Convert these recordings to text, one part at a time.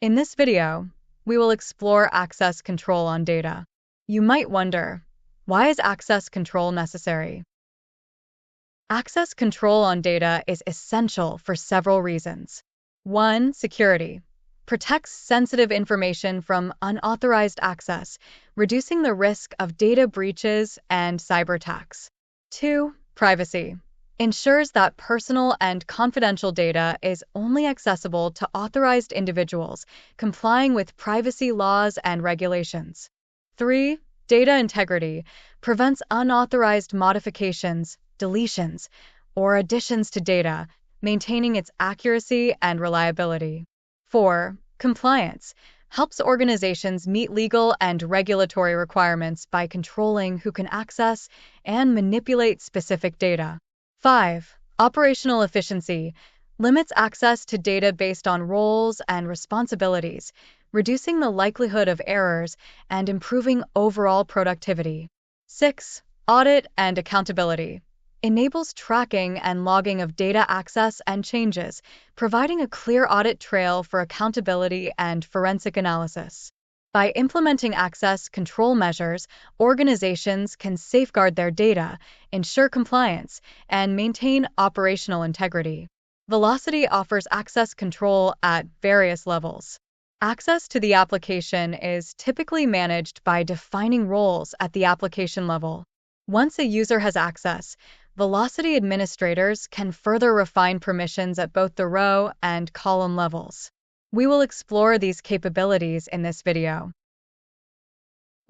In this video, we will explore access control on data. You might wonder, why is access control necessary? Access control on data is essential for several reasons. 1. Security. Protects sensitive information from unauthorized access, reducing the risk of data breaches and cyber attacks. 2. Privacy. Ensures that personal and confidential data is only accessible to authorized individuals, complying with privacy laws and regulations. 3. Data integrity. Prevents unauthorized modifications, deletions, or additions to data, maintaining its accuracy and reliability. 4. Compliance. Helps organizations meet legal and regulatory requirements by controlling who can access and manipulate specific data. 5. Operational efficiency. Limits access to data based on roles and responsibilities, reducing the likelihood of errors and improving overall productivity. 6. Audit and accountability. Enables tracking and logging of data access and changes, providing a clear audit trail for accountability and forensic analysis. By implementing access control measures, organizations can safeguard their data, ensure compliance, and maintain operational integrity. Velocity offers access control at various levels. Access to the application is typically managed by defining roles at the application level. Once a user has access, Velocity administrators can further refine permissions at both the row and column levels. We will explore these capabilities in this video.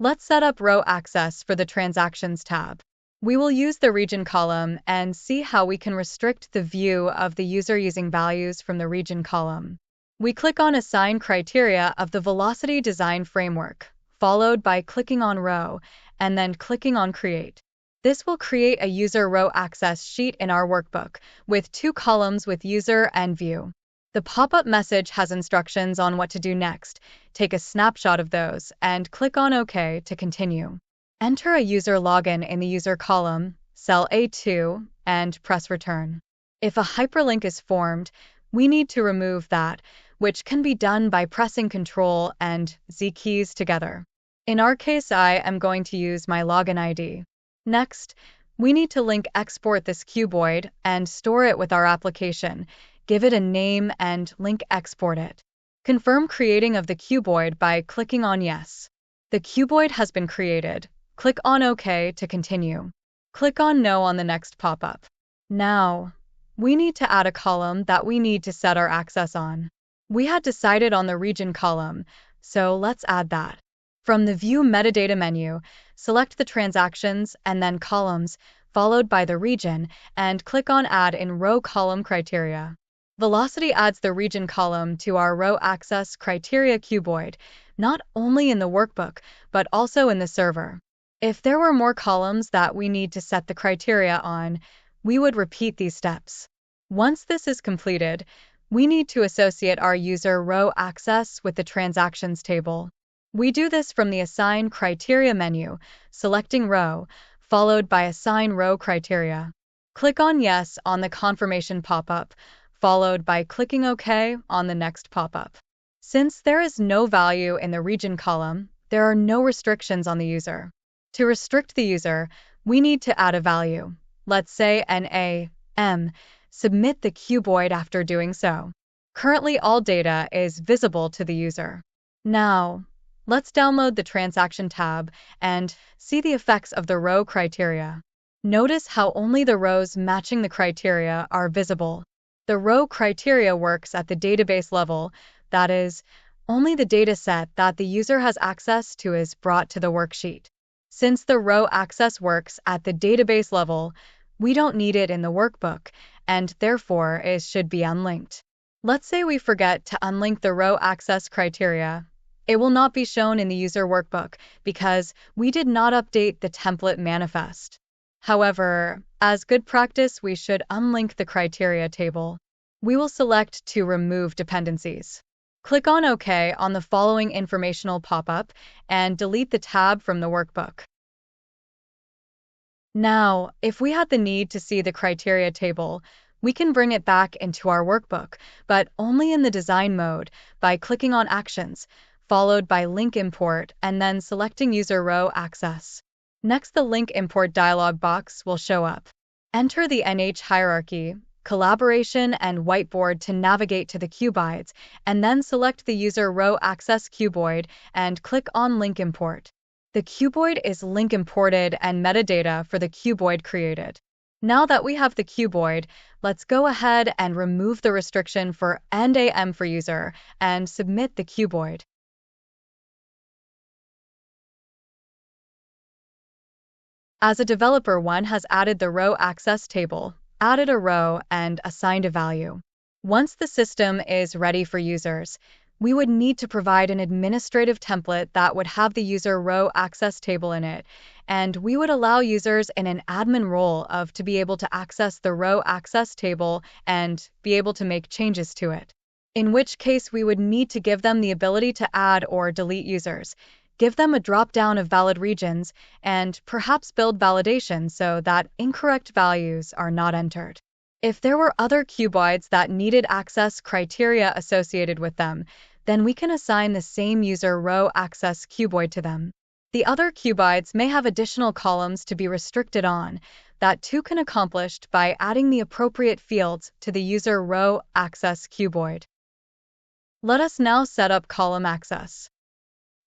Let's set up row access for the Transactions tab. We will use the region column and see how we can restrict the view of the user using values from the region column. We click on Assign Criteria of the Velocity Design Framework, followed by clicking on Row, and then clicking on Create. This will create a user row access sheet in our workbook, with 2 columns with user and view. The pop-up message has instructions on what to do next. Take a snapshot of those and click on OK to continue. Enter a user login in the user column, cell A2, and press Return. If a hyperlink is formed, we need to remove that, which can be done by pressing Ctrl and Z keys together. In our case, I am going to use my login ID. Next, we need to link export this cuboid and store it with our application. Give it a name and link export it. Confirm creating of the cuboid by clicking on Yes. The cuboid has been created. Click on OK to continue. Click on No on the next pop-up. Now, we need to add a column that we need to set our access on. We had decided on the region column, so let's add that. From the View Metadata menu, select the Transactions and then Columns, followed by the region, and click on Add in Row Column Criteria. Velocity adds the region column to our row access criteria cuboid, not only in the workbook, but also in the server. If there were more columns that we need to set the criteria on, we would repeat these steps. Once this is completed, we need to associate our user row access with the Transactions table. We do this from the Assign Criteria menu, selecting Row, followed by Assign Row Criteria. Click on Yes on the confirmation pop-up, followed by clicking OK on the next pop-up. Since there is no value in the region column, there are no restrictions on the user. To restrict the user, we need to add a value. Let's say NAM. Submit the cuboid after doing so. Currently, all data is visible to the user. Now, let's download the Transaction tab and see the effects of the row criteria. Notice how only the rows matching the criteria are visible. The row criteria works at the database level, that is, only the dataset that the user has access to is brought to the worksheet. Since the row access works at the database level, we don't need it in the workbook, and therefore it should be unlinked. Let's say we forget to unlink the row access criteria. It will not be shown in the user workbook because we did not update the template manifest. However, as good practice, we should unlink the criteria table. We will select to remove dependencies. Click on OK on the following informational pop-up and delete the tab from the workbook. Now, if we had the need to see the criteria table, We can bring it back into our workbook, but only in the design mode by clicking on Actions, followed by Link Import, and then selecting User Row Access. Next, the Link Import dialog box will show up. Enter the NH hierarchy, collaboration, and whiteboard to navigate to the cuboids, and then select the User Row Access cuboid and click on Link Import. The cuboid is link imported and metadata for the cuboid created. Now that we have the cuboid, let's go ahead and remove the restriction for end-am for user and submit the cuboid. As a developer, one has added the row access table, added a row, and assigned a value. Once the system is ready for users, we would need to provide an administrative template that would have the user row access table in it, and we would allow users in an admin role to be able to access the row access table and be able to make changes to it. In which case, we would need to give them the ability to add or delete users, give them a drop-down of valid regions, and perhaps build validation so that incorrect values are not entered. If there were other cuboids that needed access criteria associated with them, then we can assign the same user row access cuboid to them. The other cuboids may have additional columns to be restricted on. That too can be accomplished by adding the appropriate fields to the user row access cuboid. Let us now set up column access.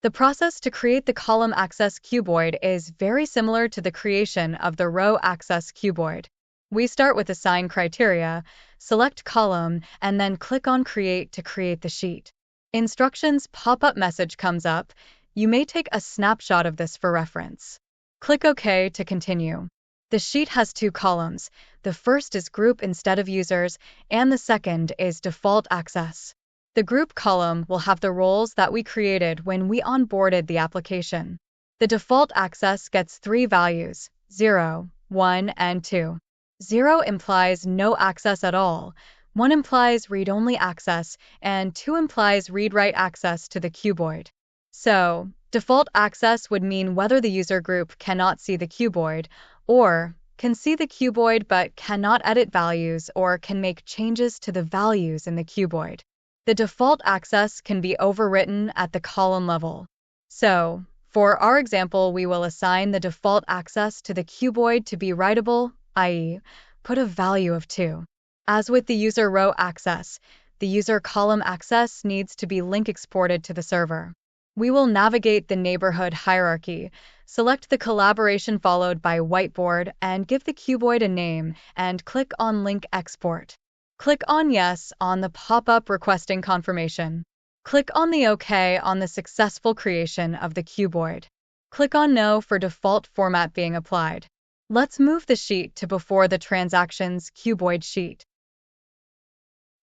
The process to create the column access cuboid is very similar to the creation of the row access cuboid. We start with assign criteria, select column, and then click on create to create the sheet. Instructions pop-up message comes up. You may take a snapshot of this for reference. Click OK to continue. The sheet has two columns. The first is group instead of users, and the second is default access. The group column will have the roles that we created when we onboarded the application. The default access gets three values, 0, 1, and 2. 0 implies no access at all, 1 implies read-only access, and 2 implies read-write access to the cuboid. So, default access would mean whether the user group cannot see the cuboid, or can see the cuboid but cannot edit values or can make changes to the values in the cuboid. The default access can be overwritten at the column level. So, for our example, we will assign the default access to the cuboid to be writable, i.e., put a value of 2. As with the user row access, the user column access needs to be link exported to the server. We will navigate the neighborhood hierarchy, select the collaboration followed by whiteboard, and give the cuboid a name, and click on Link Export. Click on Yes on the pop-up requesting confirmation. Click on the OK on the successful creation of the cuboid. Click on No for default format being applied. Let's move the sheet to before the transactions cuboid sheet.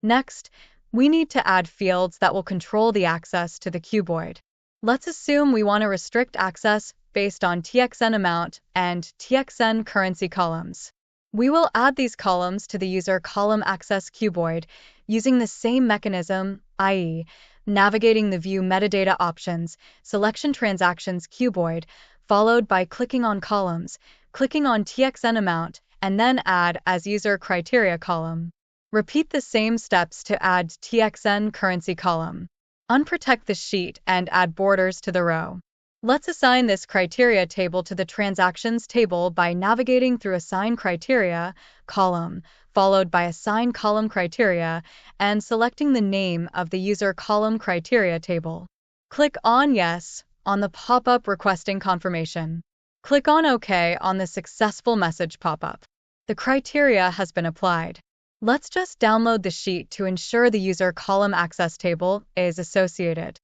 Next, we need to add fields that will control the access to the cuboid. Let's assume we want to restrict access based on TXN amount and TXN currency columns. We will add these columns to the user column access cuboid using the same mechanism, i.e., navigating the View Metadata options, Selection Transactions cuboid, followed by clicking on Columns, clicking on TXN amount, and then Add as User Criteria column. Repeat the same steps to add TXN currency column. Unprotect the sheet and add borders to the row. Let's assign this criteria table to the transactions table by navigating through Assign Criteria column, followed by Assign Column Criteria, and selecting the name of the user column criteria table. Click on Yes on the pop-up requesting confirmation. Click on OK on the successful message pop-up. The criteria has been applied. Let's just download the sheet to ensure the user column access table is associated.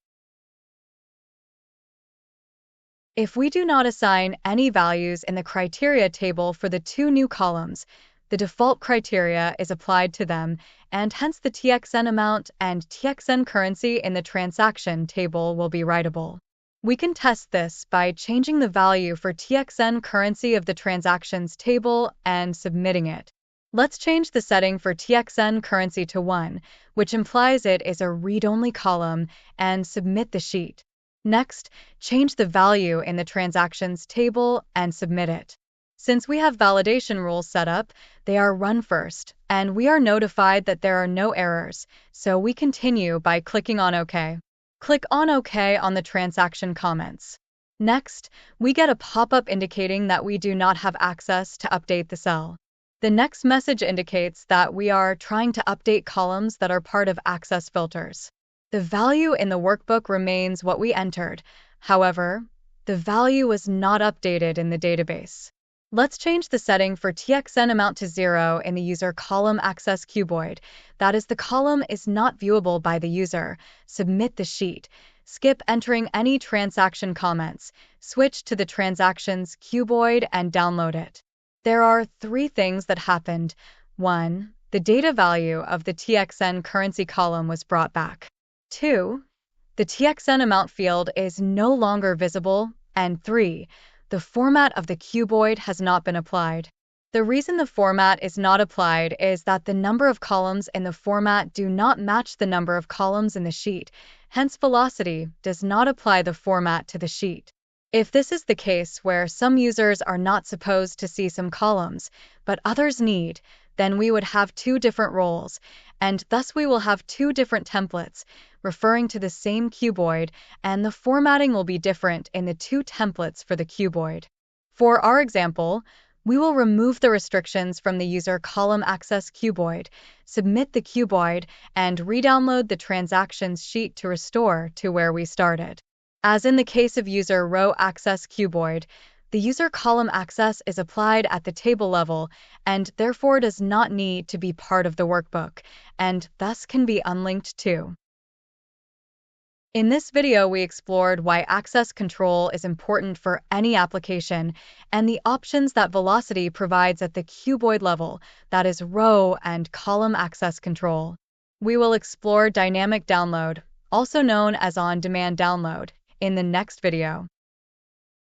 If we do not assign any values in the criteria table for the two new columns, the default criteria is applied to them, and hence the TXN amount and TXN currency in the transaction table will be writable. We can test this by changing the value for TXN currency of the transactions table and submitting it. Let's change the setting for TXN currency to 1, which implies it is a read-only column, and submit the sheet. Next, change the value in the transactions table and submit it. Since we have validation rules set up, they are run first, and we are notified that there are no errors, so we continue by clicking on OK. Click on OK on the transaction comments. Next, we get a pop-up indicating that we do not have access to update the cell. The next message indicates that we are trying to update columns that are part of access filters. The value in the workbook remains what we entered. However, the value was not updated in the database. Let's change the setting for TXN amount to 0 in the user column access cuboid. That is, the column is not viewable by the user. Submit the sheet. Skip entering any transaction comments. Switch to the transactions cuboid and download it. There are 3 things that happened. 1. The data value of the TXN currency column was brought back. 2. The TXN amount field is no longer visible. And 3. The format of the cuboid has not been applied. The reason the format is not applied is that the number of columns in the format do not match the number of columns in the sheet, hence Velocity does not apply the format to the sheet. If this is the case where some users are not supposed to see some columns, but others need, then we would have 2 different roles, and thus we will have 2 different templates referring to the same cuboid, and the formatting will be different in the 2 templates for the cuboid. For our example, we will remove the restrictions from the user column access cuboid, submit the cuboid, and re-download the transactions sheet to restore to where we started. As in the case of user row access cuboid, the user column access is applied at the table level and therefore does not need to be part of the workbook, and thus can be unlinked too. In this video, we explored why access control is important for any application and the options that Velocity provides at the cuboid level, that is, row and column access control. We will explore dynamic download, also known as on-demand download, in the next video.